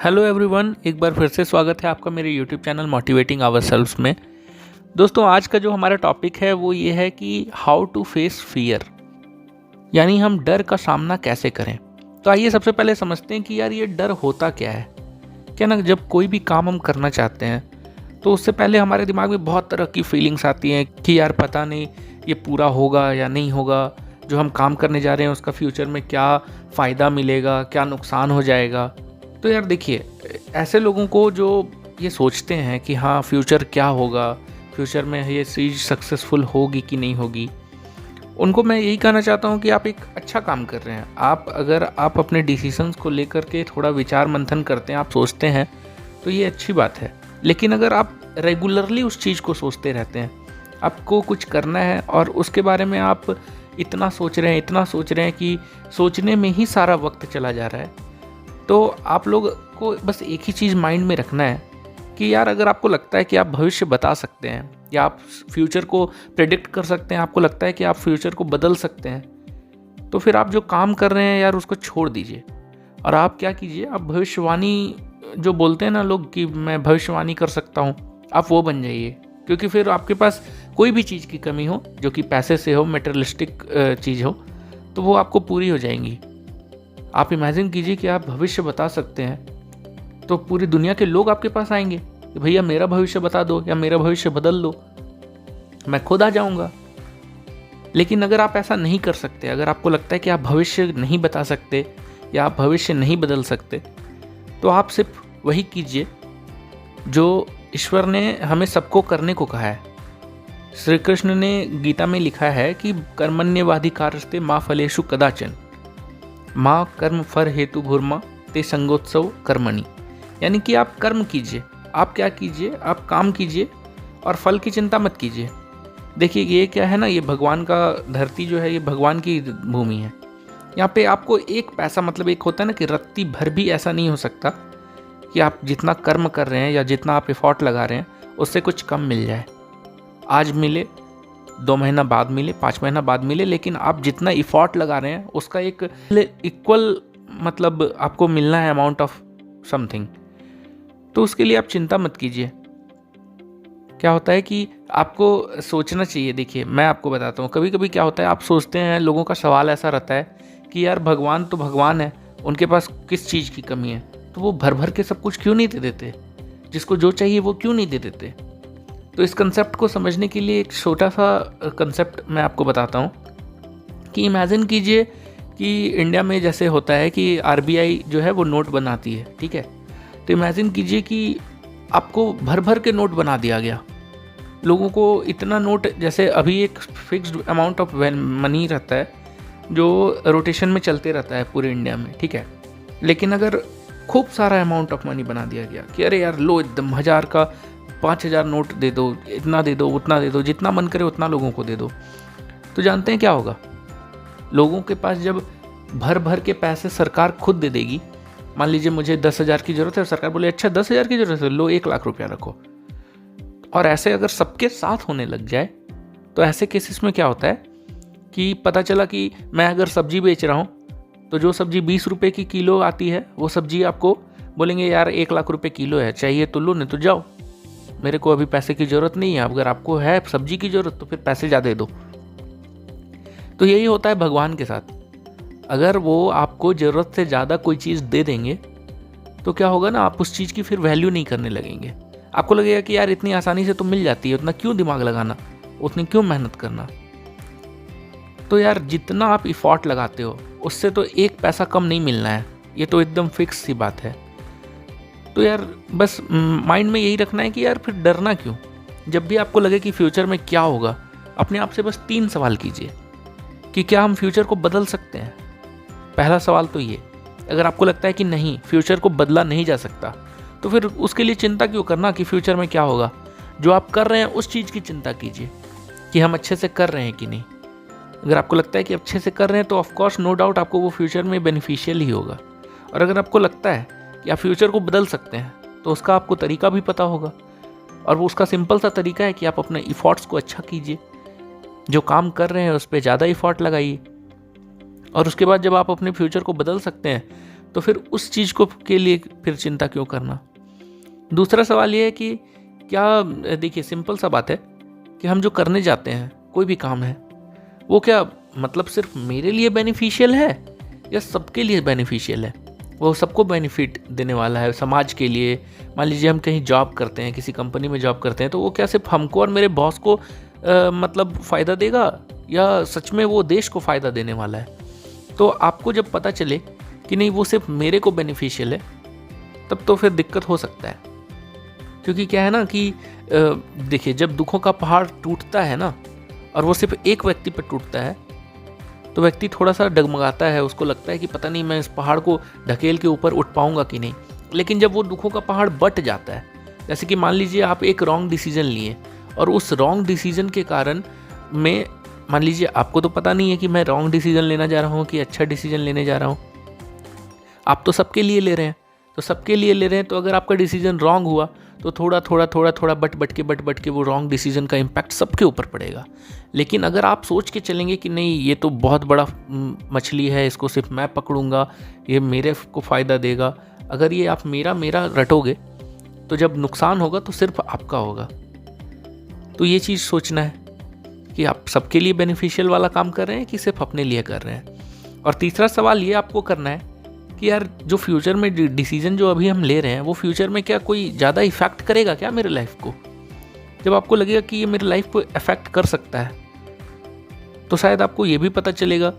Hello everyone, एक बार फिर से स्वागत है आपका मेरे यूट्यूब चैनल मोटिवेटिंग आवरसेल्व्स में। दोस्तों, आज का जो हमारा टॉपिक है वो ये है कि हाउ टू फेस फियर, यानी हम डर का सामना कैसे करें। तो आइए सबसे पहले समझते हैं कि यार ये डर होता क्या है। क्या ना, जब कोई भी काम हम करना चाहते हैं तो उससे पहले हमारे दिमाग में बहुत तरह की फीलिंग्स आती हैं कि यार पता नहीं ये पूरा होगा या नहीं होगा, जो हम काम करने जा रहे हैं उसका फ्यूचर में क्या फ़ायदा मिलेगा, क्या नुकसान हो जाएगा। तो यार देखिए, ऐसे लोगों को जो ये सोचते हैं कि हाँ फ्यूचर क्या होगा, फ्यूचर में ये चीज़ सक्सेसफुल होगी कि नहीं होगी, उनको मैं यही कहना चाहता हूँ कि आप एक अच्छा काम कर रहे हैं। अगर आप अपने डिसीजंस को लेकर के थोड़ा विचार मंथन करते हैं, आप सोचते हैं, तो ये अच्छी बात है। लेकिन अगर आप रेगुलरली उस चीज़ को सोचते रहते हैं, आपको कुछ करना है और उसके बारे में आप इतना सोच रहे हैं कि सोचने में ही सारा वक्त चला जा रहा है, तो आप लोग को बस एक ही चीज़ माइंड में रखना है कि यार अगर आपको लगता है कि आप भविष्य बता सकते हैं या आप फ्यूचर को प्रेडिक्ट कर सकते हैं, आपको लगता है कि आप फ्यूचर को बदल सकते हैं, तो फिर आप जो काम कर रहे हैं यार उसको छोड़ दीजिए और आप क्या कीजिए, आप भविष्यवाणी जो बोलते हैं ना लोग कि मैं भविष्यवाणी कर सकता हूँ, आप वो बन जाइए। क्योंकि फिर आपके पास कोई भी चीज़ की कमी हो, जो कि पैसे से हो, मटेरियलिस्टिक चीज़ हो, तो वो आपको पूरी हो जाएंगी। आप इमेजिन कीजिए कि आप भविष्य बता सकते हैं, तो पूरी दुनिया के लोग आपके पास आएंगे कि भैया मेरा भविष्य बता दो या मेरा भविष्य बदल दो, मैं खुद आ जाऊंगा। लेकिन अगर आप ऐसा नहीं कर सकते, अगर आपको लगता है कि आप भविष्य नहीं बता सकते या आप भविष्य नहीं बदल सकते, तो आप सिर्फ वही कीजिए जो ईश्वर ने हमें सबको करने को कहा है। श्री कृष्ण ने गीता में लिखा है कि कर्मण्येवाधिकारस्ते मा फलेषु कदाचन माँ कर्म फर हेतु भूर्मा ते संगोत्सव कर्मणि, यानी कि आप कर्म कीजिए, आप क्या कीजिए, आप काम कीजिए और फल की चिंता मत कीजिए। देखिए ये क्या है ना, ये भगवान का धरती जो है, ये भगवान की भूमि है। यहाँ पे आपको एक पैसा, मतलब एक होता है ना कि रत्ती भर भी ऐसा नहीं हो सकता कि आप जितना कर्म कर रहे हैं या जितना आप एफर्ट लगा रहे हैं उससे कुछ कम मिल जाए। आज मिले, 2 महीना बाद मिले, 5 महीना बाद मिले, लेकिन आप जितना इफॉर्ट लगा रहे हैं उसका एक इक्वल मतलब आपको मिलना है, अमाउंट ऑफ समथिंग। तो उसके लिए आप चिंता मत कीजिए। क्या होता है कि आपको सोचना चाहिए। देखिए मैं आपको बताता हूँ, कभी कभी क्या होता है, आप सोचते हैं, लोगों का सवाल ऐसा रहता है कि यार भगवान तो भगवान है, उनके पास किस चीज़ की कमी है, तो वो भर भर के सब कुछ क्यों नहीं दे देते, जिसको जो चाहिए वो क्यों नहीं दे देते। तो इस कंसेप्ट को समझने के लिए एक छोटा सा कंसेप्ट मैं आपको बताता हूँ कि इमेजिन कीजिए कि इंडिया में जैसे होता है कि आरबीआई जो है वो नोट बनाती है, ठीक है। तो इमेजिन कीजिए कि आपको भर भर के नोट बना दिया गया, लोगों को इतना नोट, जैसे अभी एक फिक्स्ड अमाउंट ऑफ मनी रहता है जो रोटेशन में चलते रहता है पूरे इंडिया में, ठीक है। लेकिन अगर खूब सारा अमाउंट ऑफ मनी बना दिया गया कि अरे यार लो एकदम 1000 का 5000 नोट दे दो, इतना दे दो, उतना दे दो, जितना मन करे उतना लोगों को दे दो, तो जानते हैं क्या होगा। लोगों के पास जब भर भर के पैसे सरकार खुद दे देगी, मान लीजिए मुझे 10,000 की ज़रूरत है और सरकार बोले अच्छा 10,000 की ज़रूरत है, लो 1 लाख रुपया रखो, और ऐसे अगर सबके साथ होने लग जाए, तो ऐसे केसेस में क्या होता है कि पता चला कि मैं अगर सब्जी बेच रहा हूँ, तो जो सब्जी 20 रुपये की किलो आती है, वो सब्जी आपको बोलेंगे यार 1 लाख रुपये किलो है, चाहिए तो लो, नहीं तो जाओ, मेरे को अभी पैसे की ज़रूरत नहीं है। अगर आपको है सब्जी की ज़रूरत तो फिर पैसे ज़्यादा दो। तो यही होता है भगवान के साथ। अगर वो आपको ज़रूरत से ज़्यादा कोई चीज़ दे देंगे तो क्या होगा ना, आप उस चीज़ की फिर वैल्यू नहीं करने लगेंगे। आपको लगेगा कि यार इतनी आसानी से तो मिल जाती है, उतना क्यों दिमाग लगाना, उतनी क्यों मेहनत करना। तो यार जितना आप इफॉर्ट लगाते हो उससे तो एक पैसा कम नहीं मिलना है, ये तो एकदम फिक्स सी बात है। तो यार बस माइंड में यही रखना है कि यार फिर डरना क्यों। जब भी आपको लगे कि फ्यूचर में क्या होगा, अपने आप से बस 3 सवाल कीजिए कि क्या हम फ्यूचर को बदल सकते हैं। पहला सवाल तो ये, अगर आपको लगता है कि नहीं फ्यूचर को बदला नहीं जा सकता, तो फिर उसके लिए चिंता क्यों करना कि फ्यूचर में क्या होगा। जो आप कर रहे हैं उस चीज़ की चिंता कीजिए कि हम अच्छे से कर रहे हैं कि नहीं। अगर आपको लगता है कि अच्छे से कर रहे हैं तो ऑफकोर्स नो डाउट आपको वो फ्यूचर में बेनिफिशियल ही होगा। और अगर आपको लगता है कि आप फ्यूचर को बदल सकते हैं, तो उसका आपको तरीका भी पता होगा, और वो उसका सिंपल सा तरीका है कि आप अपने इफ़ॉर्ट्स को अच्छा कीजिए, जो काम कर रहे हैं उस पर ज़्यादा इफ़ॉर्ट लगाइए, और उसके बाद जब आप अपने फ्यूचर को बदल सकते हैं तो फिर उस चीज़ को के लिए फिर चिंता क्यों करना। दूसरा सवाल ये है कि क्या, देखिए सिंपल सा बात है कि हम जो करने जाते हैं कोई भी काम है, वो क्या मतलब सिर्फ मेरे लिए बेनिफिशियल है या सबके लिए बेनिफिशियल है, वो सबको बेनिफिट देने वाला है, समाज के लिए। मान लीजिए हम कहीं जॉब करते हैं, किसी कंपनी में जॉब करते हैं, तो वो क्या सिर्फ हमको और मेरे बॉस को मतलब फ़ायदा देगा या सच में वो देश को फ़ायदा देने वाला है। तो आपको जब पता चले कि नहीं वो सिर्फ मेरे को बेनिफिशियल है, तब तो फिर दिक्कत हो सकता है। क्योंकि क्या है ना कि देखिए जब दुखों का पहाड़ टूटता है ना, और वो सिर्फ एक व्यक्ति पर टूटता है, तो व्यक्ति थोड़ा सा डगमगाता है, उसको लगता है कि पता नहीं मैं इस पहाड़ को ढकेल के ऊपर उठ पाऊंगा कि नहीं। लेकिन जब वो दुखों का पहाड़ बट जाता है, जैसे कि मान लीजिए आप एक रॉन्ग डिसीजन लिए और उस रॉन्ग डिसीजन के कारण में, मान लीजिए आपको तो पता नहीं है कि मैं रॉन्ग डिसीजन लेना जा रहा हूँ कि अच्छा डिसीजन लेने जा रहा हूँ, आप तो सबके लिए ले रहे हैं। तो सबके लिए ले रहे हैं, तो अगर आपका डिसीजन रॉन्ग हुआ तो थोड़ा बट के वो रॉन्ग डिसीजन का इम्पैक्ट सबके ऊपर पड़ेगा। लेकिन अगर आप सोच के चलेंगे कि नहीं ये तो बहुत बड़ा मछली है, इसको सिर्फ मैं पकड़ूंगा, ये मेरे को फ़ायदा देगा, अगर ये आप मेरा रटोगे तो जब नुकसान होगा तो सिर्फ आपका होगा। तो ये चीज़ सोचना है कि आप सबके लिए बेनिफिशियल वाला काम कर रहे हैं कि सिर्फ अपने लिए कर रहे हैं। और तीसरा सवाल ये आपको करना है कि यार जो फ्यूचर में डिसीजन जो अभी हम ले रहे हैं, वो फ्यूचर में क्या कोई ज़्यादा इफ़ेक्ट करेगा क्या मेरे लाइफ को। जब आपको लगेगा कि ये मेरे लाइफ को अफेक्ट कर सकता है, तो शायद आपको ये भी पता चलेगा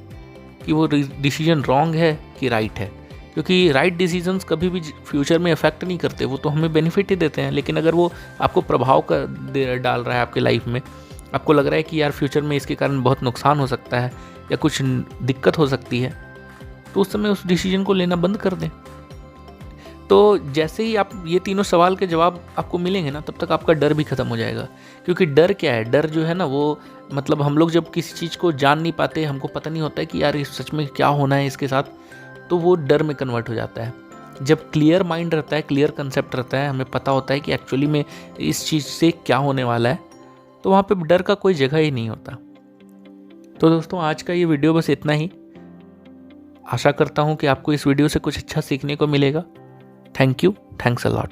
कि वो डिसीजन रॉन्ग है कि राइट है। क्योंकि राइट डिसीजंस कभी भी फ्यूचर में अफेक्ट नहीं करते, वो तो हमें बेनिफिट ही देते हैं। लेकिन अगर वो आपको प्रभाव डाल रहा है आपके लाइफ में, आपको लग रहा है कि यार फ्यूचर में इसके कारण बहुत नुकसान हो सकता है या कुछ दिक्कत हो सकती है, तो उस समय उस डिसीजन को लेना बंद कर दें। तो जैसे ही आप ये तीनों सवाल के जवाब आपको मिलेंगे ना, तब तक आपका डर भी खत्म हो जाएगा। क्योंकि डर क्या है, डर जो है ना वो मतलब हम लोग जब किसी चीज़ को जान नहीं पाते, हमको पता नहीं होता है कि यार इस सच में क्या होना है इसके साथ, तो वो डर में कन्वर्ट हो जाता है। जब क्लियर माइंड रहता है, क्लियर कंसेप्ट रहता है, हमें पता होता है कि एक्चुअली में इस चीज़ से क्या होने वाला है, तो वहाँ पे डर का कोई जगह ही नहीं होता। तो दोस्तों आज का ये वीडियो बस इतना ही। आशा करता हूँ कि आपको इस वीडियो से कुछ अच्छा सीखने को मिलेगा। Thank you, thanks a lot.